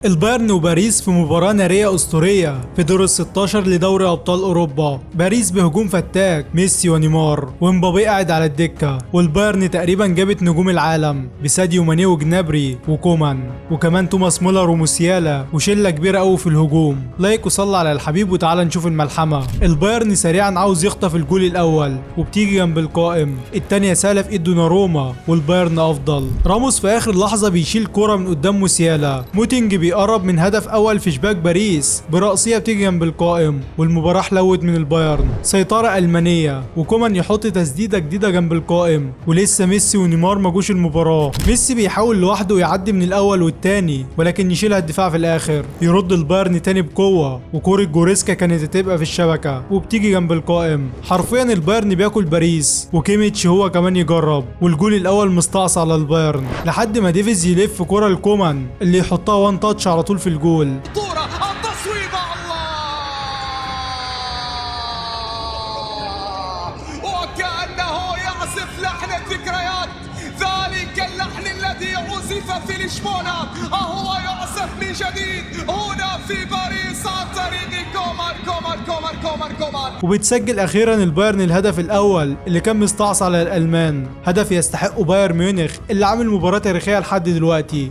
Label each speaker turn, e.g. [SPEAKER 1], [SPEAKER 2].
[SPEAKER 1] البايرن وباريس في مباراة نارية أسطورية في دور ال16 لدوري أبطال أوروبا. باريس بهجوم فتاك ميسي ونيمار ومبابي قاعد على الدكة، والبايرن تقريبا جابت نجوم العالم بساديو ماني وجنابري وكومان وكمان توماس مولر وموسيالا وشلة كبيرة قوي في الهجوم. لايك وصلى على الحبيب وتعالى نشوف الملحمة. البايرن سريعا عاوز يخطف الجول الأول وبتيجي جنب القائم، التانية سهلة في ايد دوناروما والبايرن أفضل. راموس في آخر لحظة بيشيل كرة من قدام موسيالا، موتينج بيقرب من هدف اول في شباك باريس برأسية بتيجي جنب القائم، والمباراة حلوت من البايرن. سيطرة ألمانية وكومان يحط تسديدة جديدة جنب القائم، ولسه ميسي ونيمار ما جوش المباراة. ميسي بيحاول لوحده يعدي من الاول والتاني ولكن يشيلها الدفاع في الاخر. يرد البايرن تاني بقوة، وكورة جوريسكا كانت هتبقى في الشبكة وبتيجي جنب القائم. حرفيا البايرن بياكل باريس، وكيميتش هو كمان يجرب، والجول الاول مستعصى على البايرن لحد ما ديفيز يلف كرة لكومان اللي يحطها وان تاتش على طول في الجول.
[SPEAKER 2] طورة التصويبة، الله! وكأنه يعزف لحن الذكريات، ذلك اللحن الذي عزف في لشبونة هو يعزف من جديد هنا في باريس عن طريق كومان.
[SPEAKER 1] وبتسجل اخيرا البايرن الهدف الاول اللي كان مستعصى على الالمان، هدف يستحقه بايرن ميونخ اللي عامل مباراة تاريخية لحد دلوقتي.